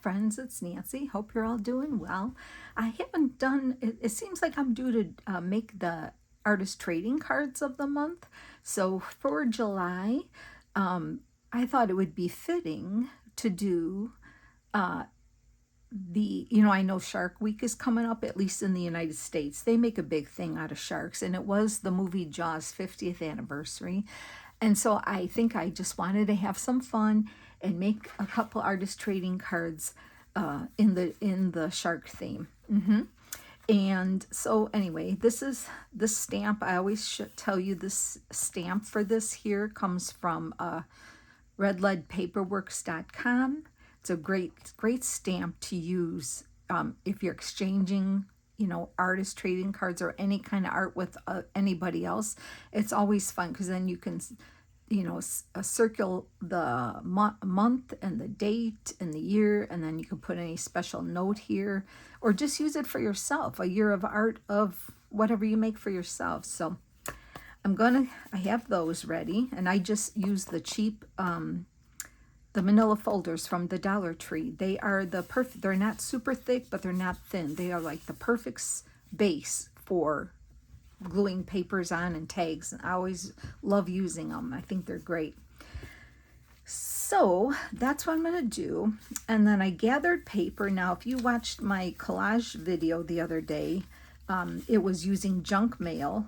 Friends, it's Nancy. Hope you're all doing well. I haven't done it. It seems like I'm due to make the artist trading cards of the month. So for July, I thought it would be fitting to do I know Shark Week is coming up, at least in the United States. They make a big thing out of sharks, and it was the movie Jaws 50th anniversary. And so I think I just wanted to have some fun and make a couple artist trading cards in the shark theme. And so anyway, this is the stamp. I always should tell you this stamp for this here comes from redleadpaperworks.com. It's a great stamp to use if you're exchanging, artist trading cards or any kind of art with anybody else. It's always fun because then you can, circle the month and the date and the year, and then you can put any special note here, or just use it for yourself, a year of art of whatever you make for yourself. So I have those ready, and I just use the cheap, the manila folders from the Dollar Tree. They are the perfect, they're not super thick, but they're not thin. They are like the perfect base for gluing papers on and tags. I always love using them. I think they're great. So that's what I'm going to do. And then I gathered paper. Now, if you watched my collage video the other day, it was using junk mail.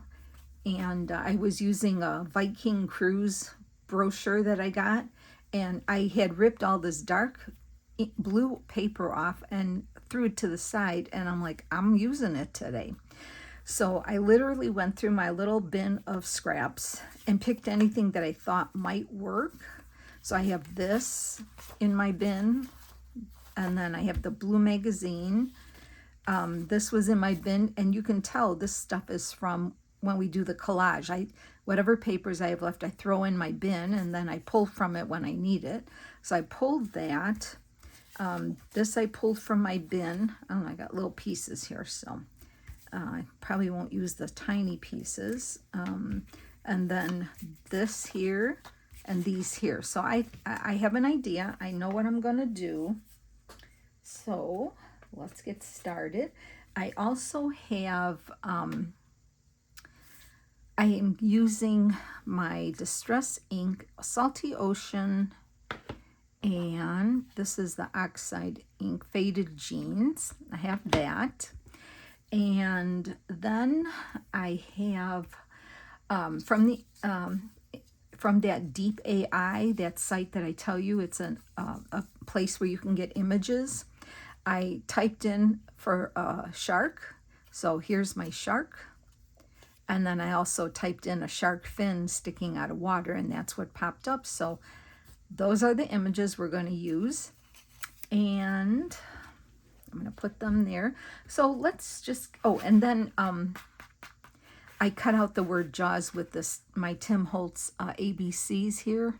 And I was using a Viking cruise brochure that I got. And I had ripped all this dark blue paper off and threw it to the side. And I'm like, I'm using it today. So I literally went through my little bin of scraps and picked anything that I thought might work. So I have this in my bin. And then I have the blue magazine. This was in my bin. And you can tell this stuff is from when we do the collage. Whatever papers I have left, I throw in my bin, and then I pull from it when I need it. So I pulled that. This I pulled from my bin. Oh, I got little pieces here, so I probably won't use the tiny pieces. And then this here and these here. So I have an idea. I know what I'm going to do. So let's get started. I also have... I am using my Distress ink, Salty Ocean, and this is the Oxide ink, Faded Jeans. I have that. And then I have from that Deep AI, that site that I tell you, it's a place where you can get images. I typed in for a shark. So here's my shark. And then I also typed in a shark fin sticking out of water, and that's what popped up. So those are the images we're going to use. And I'm going to put them there. So let's just, and then I cut out the word Jaws with my Tim Holtz ABCs here.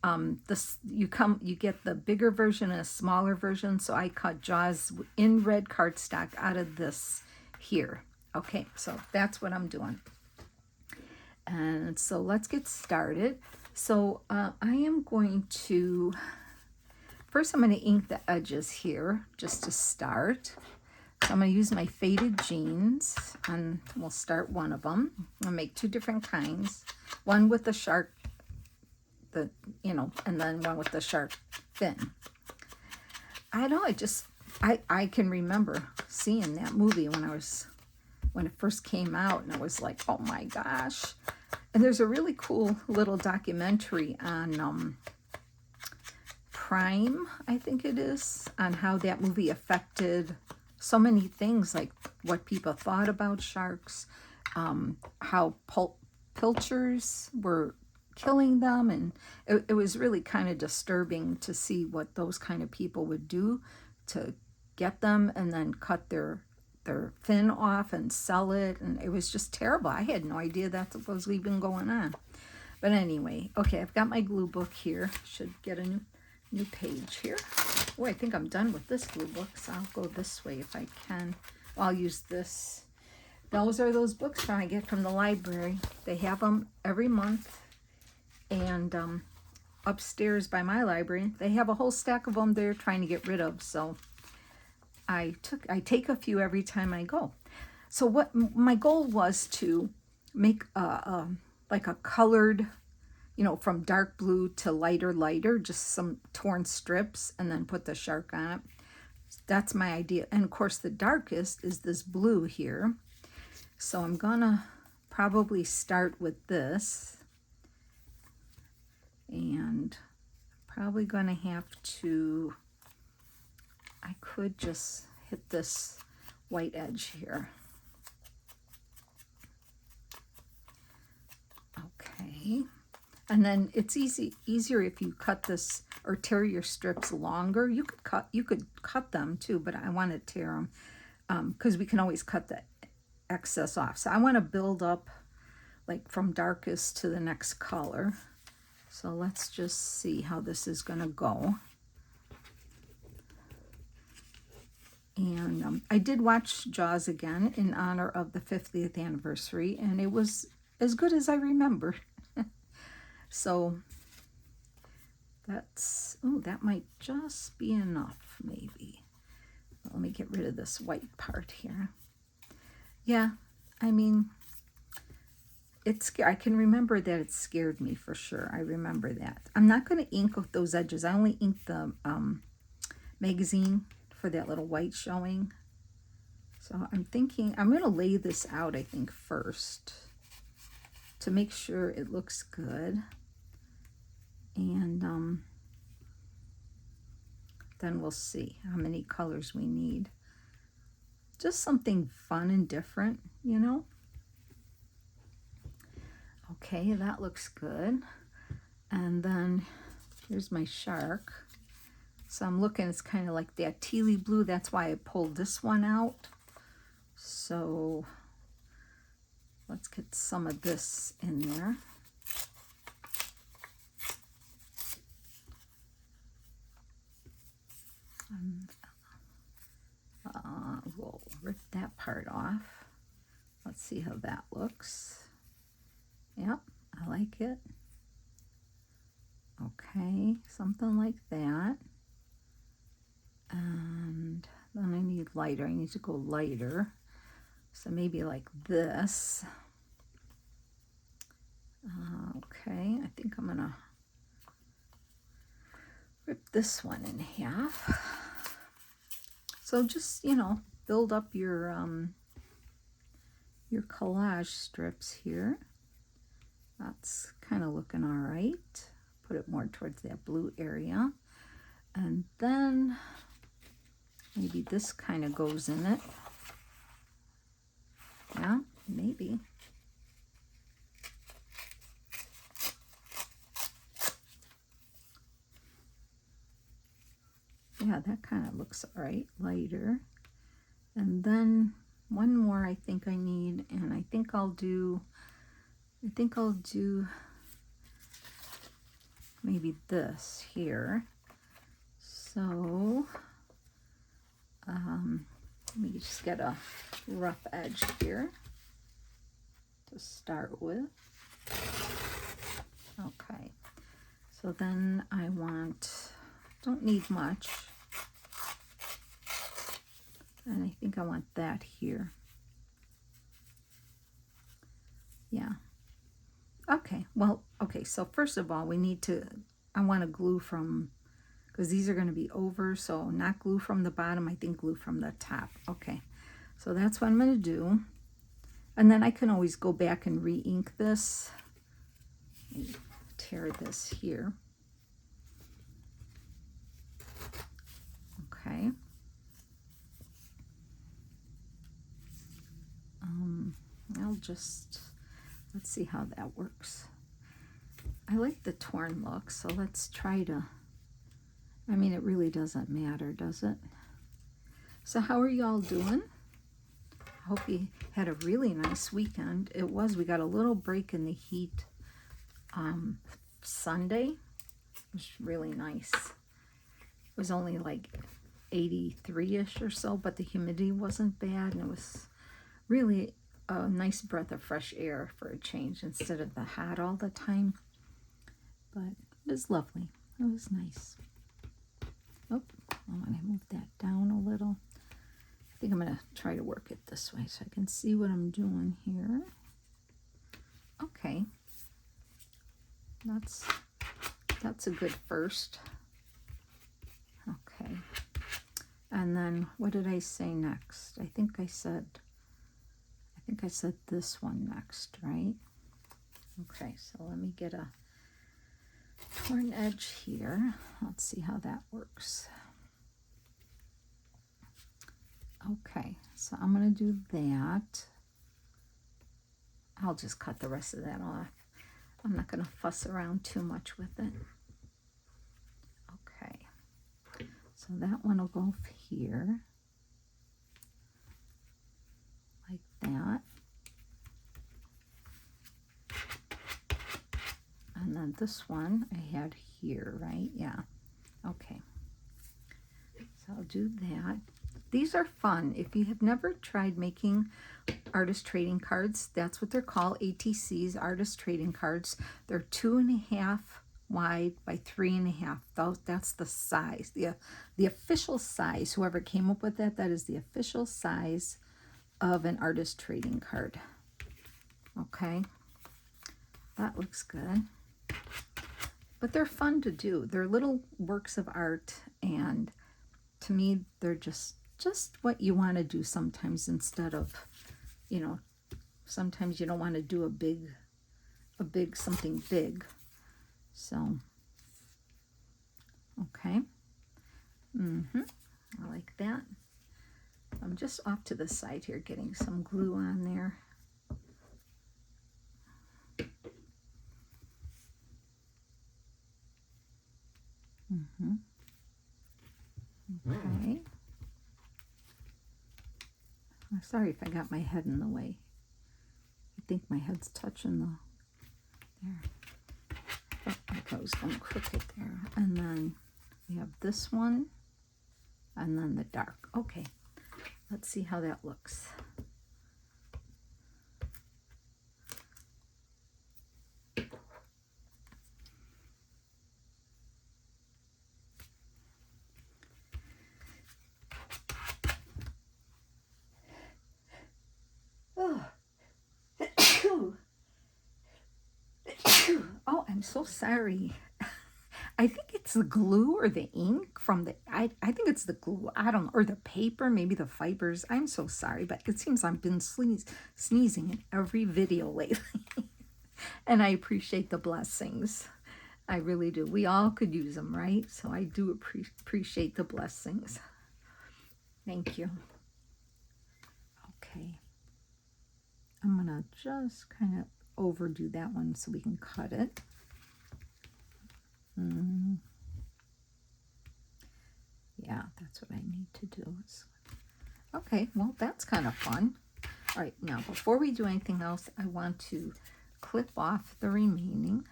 You get the bigger version and a smaller version. So I cut Jaws in red cardstock out of this here. Okay, so that's what I'm doing. And so let's get started. So I am going to, first I'm going to ink the edges here just to start. So I'm going to use my Faded Jeans, and we'll start one of them. I'll make two different kinds. One with the shark, and then one with the shark fin. I know, I can remember seeing that movie when it first came out, and I was like, oh my gosh. And there's a really cool little documentary on Prime, I think it is, on how that movie affected so many things, like what people thought about sharks, how pilchers were killing them, and it was really kind of disturbing to see what those kind of people would do to get them and then cut their fin off and sell it, and it was just terrible. I had no idea that's what was even going on. But anyway, okay, I've got my glue book here. Should get a new page here. Oh, I think I'm done with this glue book, so I'll go this way if I can. I'll use this. Those are those books I get from the library. They have them every month, and upstairs by my library. They have a whole stack of them they're trying to get rid of, so I take a few every time I go. So what my goal was to make like a colored, you know, from dark blue to lighter, just some torn strips, and then put the shark on it. That's my idea. And of course the darkest is this blue here. So I'm gonna probably start with this, and probably gonna have to, I could just hit this white edge here. Okay, and then it's easier if you cut this or tear your strips longer. You could cut them too, but I want to tear them because we can always cut the excess off. So I want to build up like from darkest to the next color. So let's just see how this is going to go. And I did watch Jaws again in honor of the 50th anniversary, and it was as good as I remember. So that's, oh, that might just be enough, maybe. Let me get rid of this white part here. Yeah, I mean, I can remember that it scared me for sure. I remember that. I'm not going to ink those edges. I only inked the magazine for that little white showing. So I'm thinking I'm going to lay this out, I think, first to make sure it looks good. And then we'll see how many colors we need. Just something fun and different, you know? Okay, that looks good. And then here's my shark. So I'm looking, it's kind of like that tealy blue. That's why I pulled this one out. So let's get some of this in there. We'll rip that part off. Let's see how that looks. Yep, I like it. Okay, something like that. And then I need lighter. I need to go lighter. So maybe like this. Okay, I think I'm gonna rip this one in half. So just, you know, build up your collage strips here. That's kind of looking all right. Put it more towards that blue area. And then maybe this kind of goes in it. Yeah, maybe. Yeah, that kind of looks all right, lighter. And then one more I think I need, and I think I'll do maybe this here. So let me just get a rough edge here to start with. Okay, so then I don't need much. And I think I want that here. Yeah. Okay, well, okay, so first of all, I want to glue from, because these are going to be over, so not glue from the bottom, I think glue from the top. Okay, so that's what I'm going to do. And then I can always go back and re-ink this. Tear this here. Okay. Let's see how that works. I like the torn look, so let's try to, I mean, it really doesn't matter, does it? So how are y'all doing? I hope you had a really nice weekend. We got a little break in the heat Sunday. It was really nice. It was only like 83-ish or so, but the humidity wasn't bad, and it was really a nice breath of fresh air for a change instead of the hot all the time. But It was lovely. It was nice. Oh, I want to move that down a little. I think I'm going to try to work it this way so I can see what I'm doing here. Okay. That's a good first. Okay. And then what did I say next? I think I said this one next, right? Okay, so let me get a torn edge here. Let's see how that works. Okay, so I'm going to do that. I'll just cut the rest of that off. I'm not going to fuss around too much with it. Okay, so that one will go here, like that. And then this one I had here, right? Yeah. Okay. So I'll do that. These are fun. If you have never tried making artist trading cards, that's what they're called, ATCs, artist trading cards. They're 2.5 wide by 3.5. That's the size, the official size. Whoever came up with that, that is the official size of an artist trading card. Okay, that looks good. But they're fun to do. They're little works of art, and to me, they're just what you want to do sometimes, instead of, you know, sometimes you don't want to do something big. So, okay. I like that. I'm just off to the side here getting some glue on there. Okay. I'm sorry if I got my head in the way. I think my head's touching there. Oh, okay, I was going crooked there. And then we have this one, and then the dark. Okay, let's see how that looks. Oh, I'm so sorry. I think it's the glue or the ink from the, I think it's the glue, I don't know, or the paper, maybe the fibers. I'm so sorry, but it seems I've been sneezing in every video lately. And I appreciate the blessings. I really do. We all could use them, right? So I do appreciate the blessings. Thank you. Okay. I'm going to just kind of overdo that one so we can cut it. Yeah, that's what I need to do. Okay, well, that's kind of fun. All right, now before we do anything else, I want to clip off the remaining.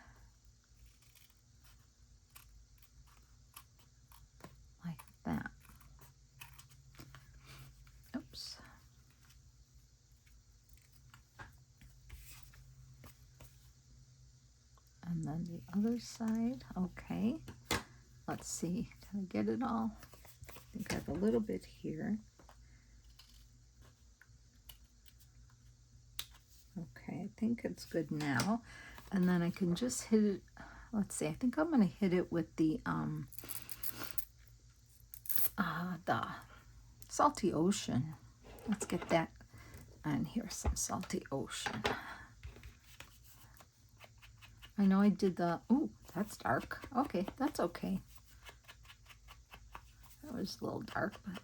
Like that. Oops. And then the other side. Okay. Let's see. Did I get it all? I think I have a little bit here. Okay, I think it's good now. And then I can just hit it. Let's see. I think I'm going to hit it with the Salty Ocean. Let's get that on here. Some Salty Ocean. I know I did the, oh, that's dark. Okay, that's okay. That was a little dark, but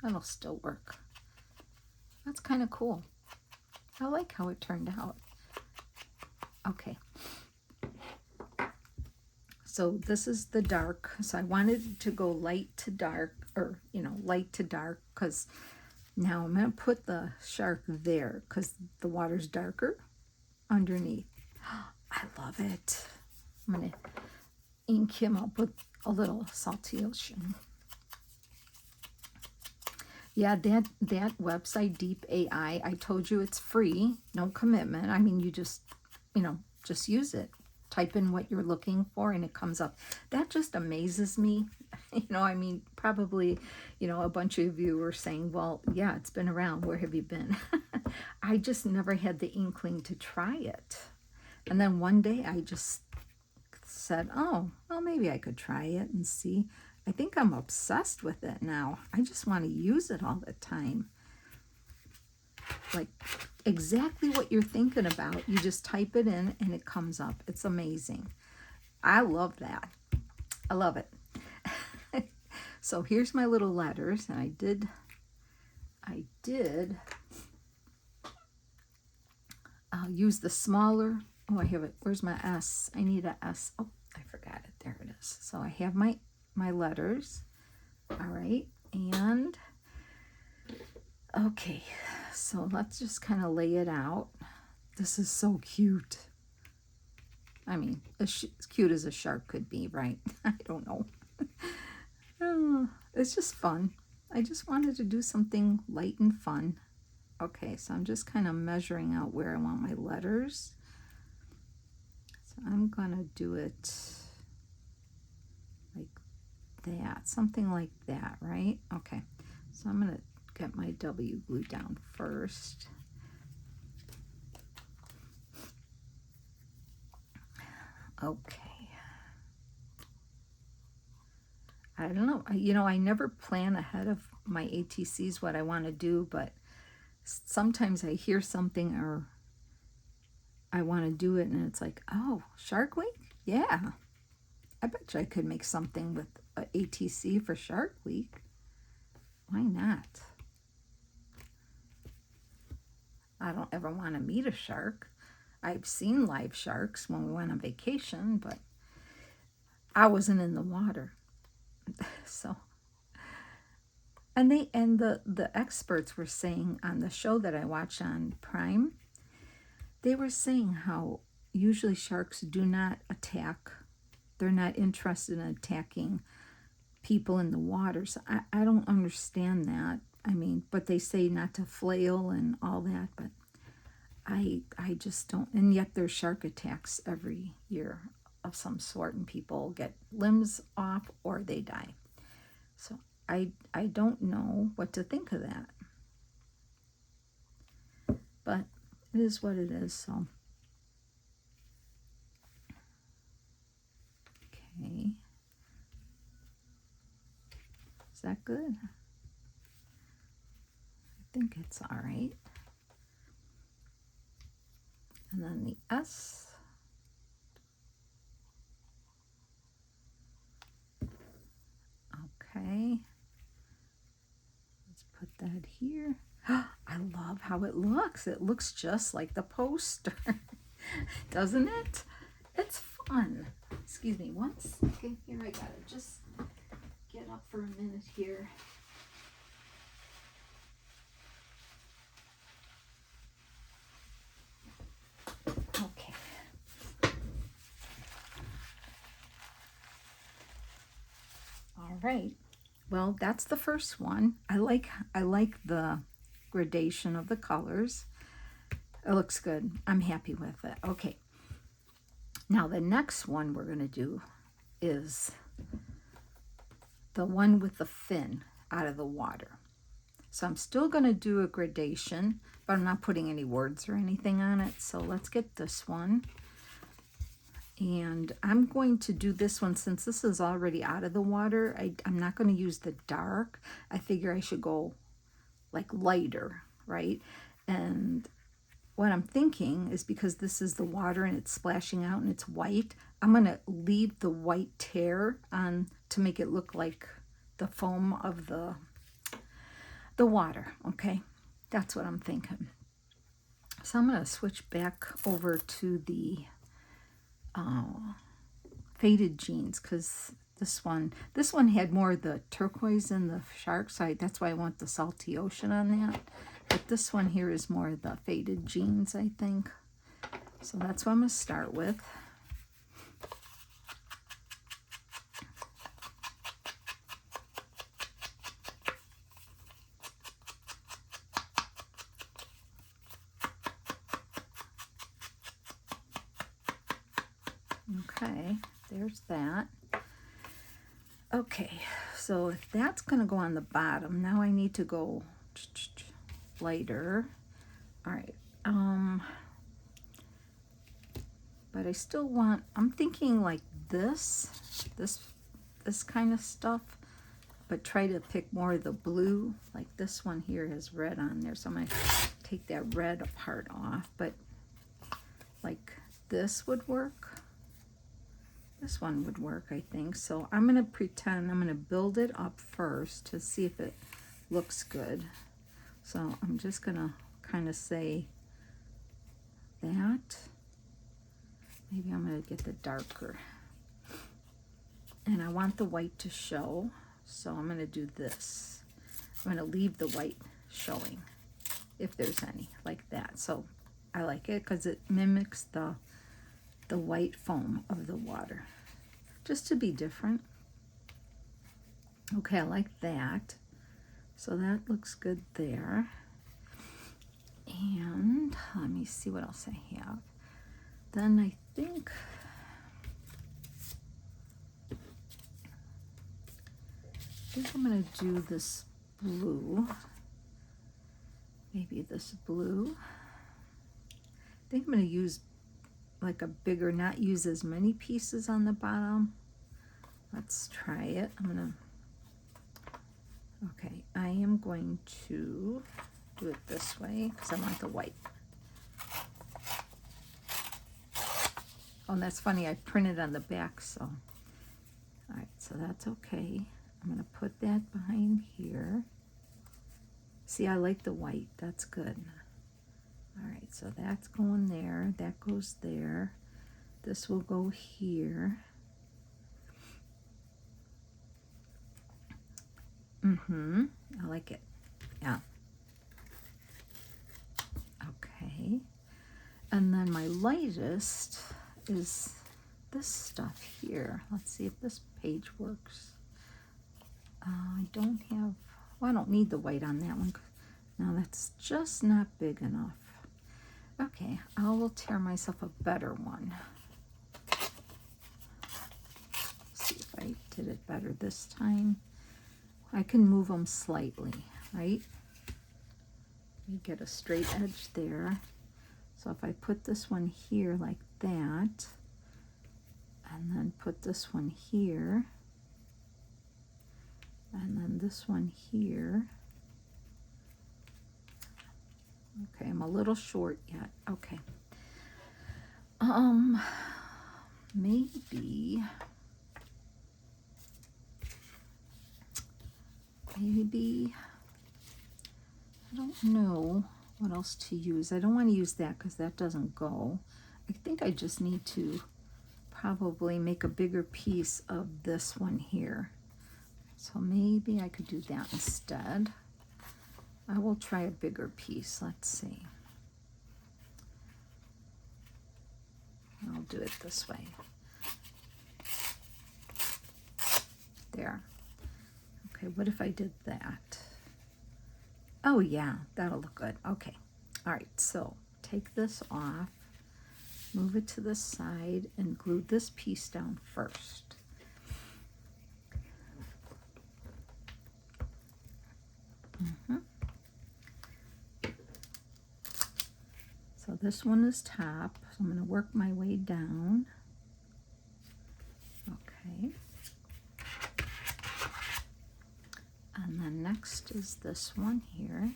that'll still work. That's kind of cool. I like how it turned out. Okay. So this is the dark. So I wanted to go light to dark, or, you know, light to dark, because now I'm going to put the shark there because the water's darker underneath. I love it. I'm going to ink him up with a little Salty Ocean. Yeah, that website, Deep AI, I told you it's free, no commitment. I mean, you just, you know, just use it. type in what you're looking for and it comes up. That just amazes me. You know, I mean, probably, you know, a bunch of you were saying, well, yeah, it's been around. Where have you been? I just never had the inkling to try it. And then one day I just said, oh, well, maybe I could try it and see. I think I'm obsessed with it now. I just want to use it all the time. Like exactly what you're thinking about. You just type it in and it comes up. It's amazing. I love that. I love it. So here's my little letters, and I did use the smaller. Oh, I have it. Where's my S? I need a S. Oh, I forgot it. There it is. So I have my letters. All right, and okay, so let's just kind of lay it out. This is so cute. I mean, as cute as a shark could be, right? I don't know. It's just fun. I just wanted to do something light and fun. Okay, so I'm just kind of measuring out where I want my letters. So I'm gonna do it like that, something like that, right? Okay, so I'm gonna get my W glued down first. Okay. I don't know. You know, I never plan ahead of my ATCs what I want to do, but sometimes I hear something or I want to do it and it's like, oh, Shark Week? Yeah. I bet you I could make something with a ATC for Shark Week. Why not? I don't ever want to meet a shark. I've seen live sharks when we went on vacation, but I wasn't in the water. So, and the experts were saying on the show that I watch on Prime, they were saying how usually sharks do not attack. They're not interested in attacking people in the water. So I don't understand that. I mean, but they say not to flail and all that, but I just don't. And yet there's shark attacks every year of some sort, and people get limbs off or they die. So I don't know what to think of that. But it is what it is, so. Okay. Is that good? I think it's all right. And then the S. Okay. Let's put that here. I love how it looks. It looks just like the poster, doesn't it? It's fun. Excuse me, one second here. I gotta just get up for a minute here. Okay. All right. Well, that's the first one. I like the gradation of the colors. It looks good. I'm happy with it. Okay. Now the next one we're going to do is the one with the fin out of the water. So I'm still going to do a gradation, but I'm not putting any words or anything on it. So let's get this one. And I'm going to do this one since this is already out of the water. I'm not going to use the dark. I figure I should go like lighter, right? And what I'm thinking is because this is the water and it's splashing out and it's white, I'm going to leave the white tear on to make it look like the foam of the water, okay? That's what I'm thinking. So I'm going to switch back over to the faded jeans because this one had more of the turquoise in the shark side. That's why I want the salty ocean on that. But this one here is more the faded jeans, I think. So that's what I'm going to start with. Okay, there's that. Okay, so if that's gonna go on the bottom, now I need to go lighter. All right, but I still want, I'm thinking like this kind of stuff, but try to pick more of the blue. Like this one here has red on there, so I'm gonna take that red part off, but like this would work. This one would work, I think. So I'm gonna pretend, I'm gonna build it up first to see if it looks good. So I'm just gonna kind of say that. Maybe I'm gonna get the darker. And I want the white to show, so I'm gonna do this. I'm gonna leave the white showing, if there's any, like that. So I like it because it mimics the white foam of the water, just to be different. Okay, I like that. So that looks good there. And let me see what else I have. Then I think I'm gonna do this blue. Maybe this blue. I think I'm gonna use like a bigger, not use as many pieces on the bottom. Let's try it. Okay, I am going to do it this way because I want the white. Oh, and that's funny, I printed on the back, so. All right, so that's okay. I'm gonna put that behind here. See, I like the white, that's good. All right, so that's going there, that goes there. This will go here. I like it, yeah. Okay, and then my lightest is this stuff here. Let's see if this page works. I don't have, well, I don't need the white on that one. No, that's just not big enough. Okay, I will tear myself a better one. See if I did it better this time. I can move them slightly, right? You get a straight edge there. So if I put this one here like that, and then put this one here, and then this one here. Okay, I'm a little short yet. Okay. Maybe I don't know what else to use. I don't want to use that because that doesn't go. I think I just need to probably make a bigger piece of this one here. So maybe I could do that instead. I will try a bigger piece. Let's see. I'll do it this way. There. Okay, what if I did that? Oh yeah, that'll look good. Okay. All right, so take this off, move it to the side, and glue this piece down first. So this one is top, so I'm going to work my way down. Okay. And then next is this one here.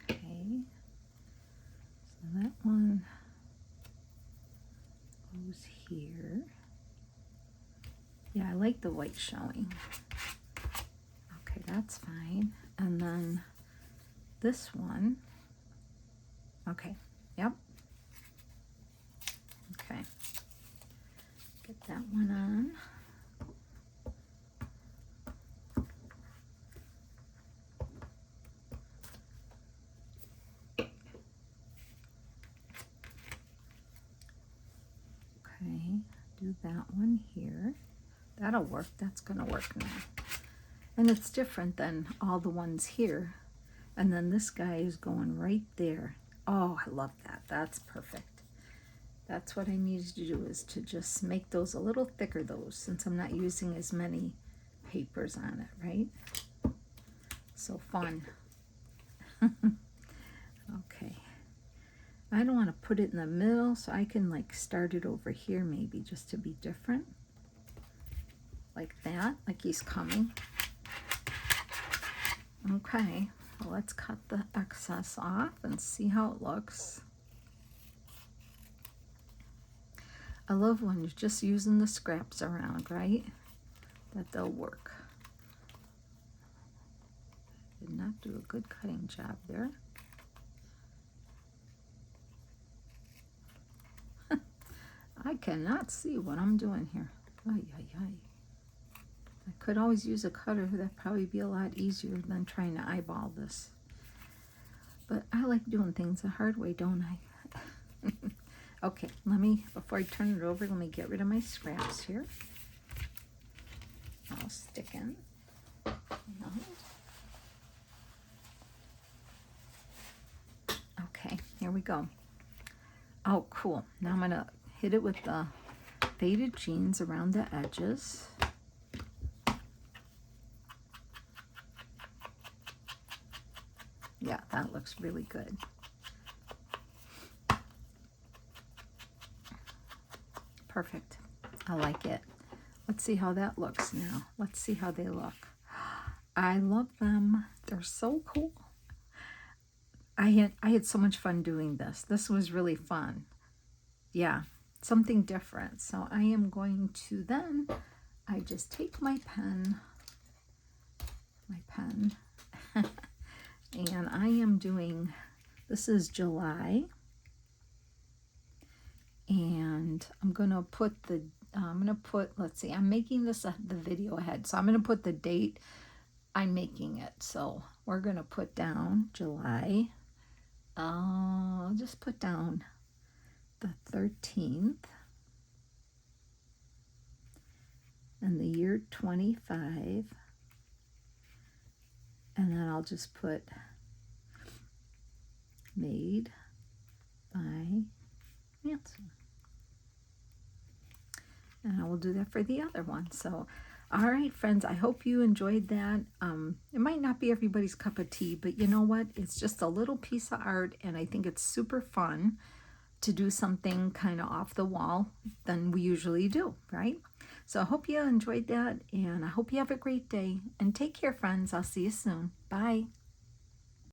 Okay. So that one goes here. Yeah, I like the white showing. Okay, that's fine. And then this one, okay, yep. Okay, get that one on. Okay, do that one here. That'll work. That's gonna work now. And it's different than all the ones here. And then this guy is going right there. Oh, I love that. That's perfect. That's what I needed to do, is to just make those a little thicker, those, since I'm not using as many papers on it, right? So fun. Okay. I don't want to put it in the middle, so I can like start it over here maybe, just to be different. Like that, like he's coming. Okay, well, let's cut the excess off and see how it looks. I love when you're just using the scraps around, right? That they'll work. Did not do a good cutting job there. I cannot see what I'm doing here. Ay, ay, ay. I could always use a cutter. That'd probably be a lot easier than trying to eyeball this. But I like doing things the hard way, don't I? Okay, before I turn it over, let me get rid of my scraps here. I'll stick in. Okay, here we go. Oh, cool. Now I'm gonna hit it with the faded jeans around the edges. Yeah, that looks really good. Perfect. I like it. Let's see how that looks now. Let's see how they look. I love them. They're so cool. I had so much fun doing this. This was really fun. Yeah, something different. So I am going to then, I just take my pen, and I am doing, this is July, and I'm going to put let's see, I'm making this the video ahead, so I'm going to put the date I'm making it. So we're going to put down July, I'll just put down the 13th, and the year 25, and then I'll just put made by Nancy. And I will do that for the other one. So, all right, friends, I hope you enjoyed that. It might not be everybody's cup of tea, but you know what? It's just a little piece of art, and I think it's super fun to do something kind of off the wall than we usually do, right? So I hope you enjoyed that, and I hope you have a great day. And take care, friends. I'll see you soon. Bye.